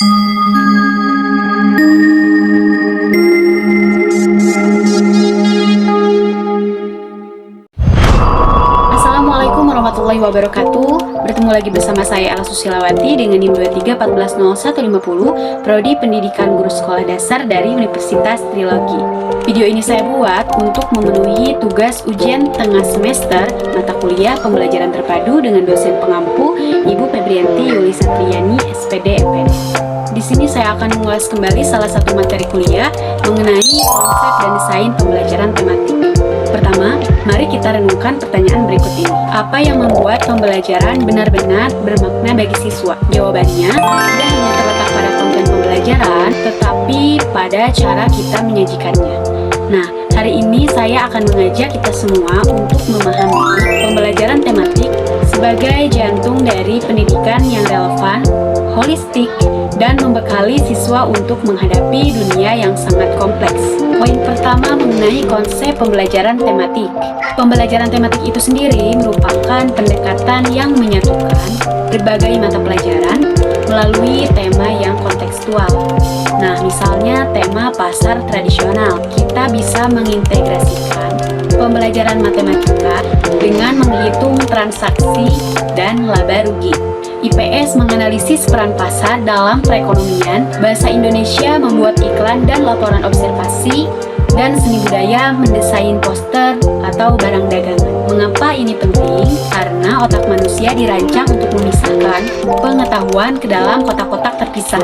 Assalamualaikum warahmatullahi wabarakatuh. Bertemu lagi bersama saya Ella Susilawati dengan NIM 23140150, Prodi Pendidikan Guru Sekolah Dasar dari Universitas Trilogi. Video ini saya buat untuk memenuhi tugas ujian tengah semester mata kuliah pembelajaran terpadu dengan dosen pengampu Ibu Febrianti Yuli Satriani, SPD MPD. Di sini saya akan mengulas kembali salah satu materi kuliah mengenai konsep dan desain pembelajaran tematik. Pertama, mari kita renungkan pertanyaan berikut ini. Apa yang membuat pembelajaran benar-benar bermakna bagi siswa? Jawabannya tidak hanya terletak pada konten pembelajaran, tetapi pada cara kita menyajikannya. Nah, hari ini saya akan mengajak kita semua untuk memahami pembelajaran tematik sebagai jantung dari pendidikan yang relevan, holistik, dan membekali siswa untuk menghadapi dunia yang sangat kompleks. Poin pertama mengenai konsep pembelajaran tematik. Pembelajaran tematik itu sendiri merupakan pendekatan yang menyatukan berbagai mata pelajaran melalui tema yang kontekstual. Nah, misalnya tema pasar tradisional, kita bisa mengintegrasikan pembelajaran matematika dengan menghitung transaksi dan laba rugi. IPS menganalisis peran pasar dalam perekonomian, bahasa Indonesia membuat iklan dan laporan observasi, dan seni budaya mendesain poster atau barang dagangan. Mengapa ini penting? Karena otak manusia dirancang untuk memisahkan pengetahuan ke dalam kotak-kotak terpisah.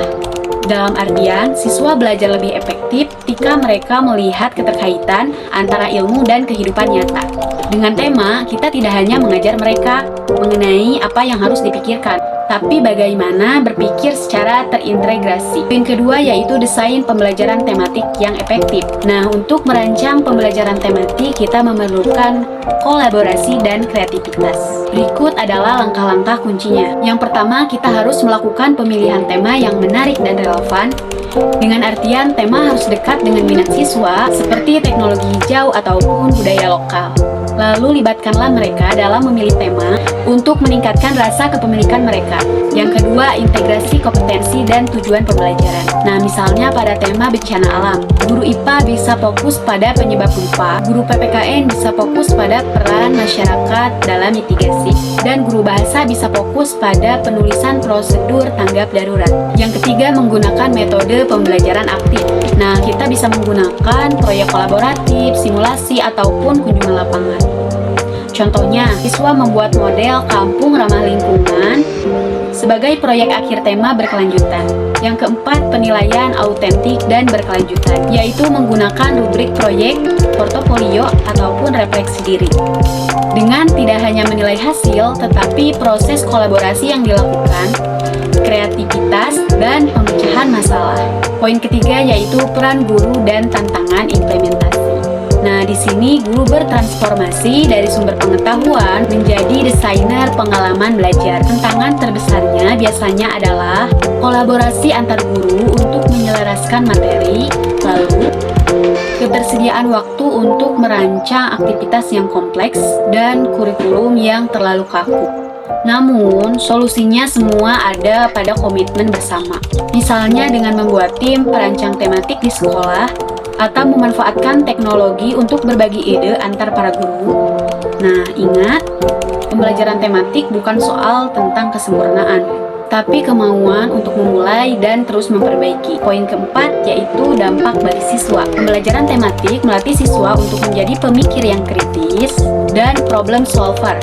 Dalam artian, siswa belajar lebih efektif ketika mereka melihat keterkaitan antara ilmu dan kehidupan nyata. Dengan tema, kita tidak hanya mengajar mereka mengenai apa yang harus dipikirkan, tapi bagaimana berpikir secara terintegrasi. Poin kedua yaitu desain pembelajaran tematik yang efektif. Nah, untuk merancang pembelajaran tematik, kita memerlukan kolaborasi dan kreativitas. Berikut adalah langkah-langkah kuncinya. Yang pertama, kita harus melakukan pemilihan tema yang menarik dan relevan. Dengan artian, tema harus dekat dengan minat siswa, seperti teknologi hijau ataupun budaya lokal. Lalu libatkanlah mereka dalam memilih tema untuk meningkatkan rasa kepemilikan mereka. Yang kedua, integrasi kompetensi dan tujuan pembelajaran. Nah, misalnya pada tema bencana alam, guru IPA bisa fokus pada penyebab gempa, guru PPKN bisa fokus pada peran masyarakat dalam mitigasi, dan guru bahasa bisa fokus pada penulisan prosedur tanggap darurat. Yang ketiga, menggunakan metode pembelajaran aktif. Nah, kita bisa menggunakan proyek kolaboratif, simulasi, ataupun kunjungan lapangan. Contohnya, siswa membuat model kampung ramah lingkungan sebagai proyek akhir tema berkelanjutan. Yang keempat, penilaian autentik dan berkelanjutan, yaitu menggunakan rubrik proyek, portofolio, ataupun refleksi diri. Dengan tidak hanya menilai hasil, tetapi proses kolaborasi yang dilakukan, kreativitas, dan pemecahan masalah. Poin ketiga yaitu peran guru dan tantangan implementasi. Nah, di sini guru bertransformasi dari sumber pengetahuan menjadi desainer pengalaman belajar. Tantangan terbesarnya biasanya adalah kolaborasi antar guru untuk menyelaraskan materi, lalu ketersediaan waktu untuk merancang aktivitas yang kompleks dan kurikulum yang terlalu kaku. Namun, solusinya semua ada pada komitmen bersama. Misalnya dengan membuat tim perancang tematik di sekolah, atau memanfaatkan teknologi untuk berbagi ide antar para guru. Nah, ingat, pembelajaran tematik bukan soal tentang kesempurnaan, tapi kemauan untuk memulai dan terus memperbaiki. Poin keempat yaitu dampak bagi siswa. Pembelajaran tematik melatih siswa untuk menjadi pemikir yang kritis dan problem solver.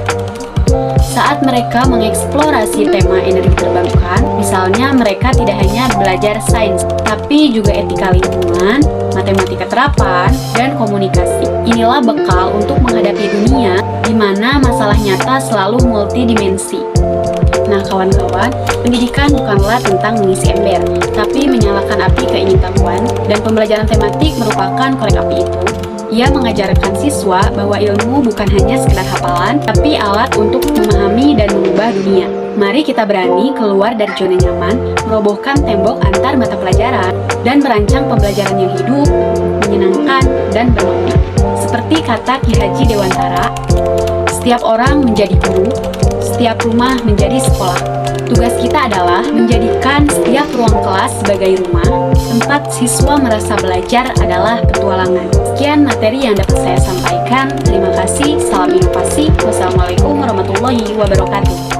Saat mereka mengeksplorasi tema energi terbarukan, misalnya mereka tidak hanya belajar sains, tapi juga etika lingkungan, matematika terapan, dan komunikasi. Inilah bekal untuk menghadapi dunia di mana masalah nyata selalu multidimensi. Nah, kawan-kawan, pendidikan bukanlah tentang mengisi ember, tapi menyalakan api keingintahuan, dan pembelajaran tematik merupakan korek api itu. Ia mengajarkan siswa bahwa ilmu bukan hanya sekedar hafalan, tapi alat untuk memahami dan mengubah dunia. Mari kita berani keluar dari zona nyaman, merobohkan tembok antar mata pelajaran, dan merancang pembelajaran yang hidup, menyenangkan, dan bermakna. Seperti kata Ki Haji Dewantara, setiap orang menjadi guru, setiap rumah menjadi sekolah. Tugas kita adalah menjadikan setiap ruang kelas sebagai rumah, tempat siswa merasa belajar adalah petualangan. Sekian materi yang dapat saya sampaikan. Terima kasih. Salam inovasi. Wassalamualaikum warahmatullahi wabarakatuh.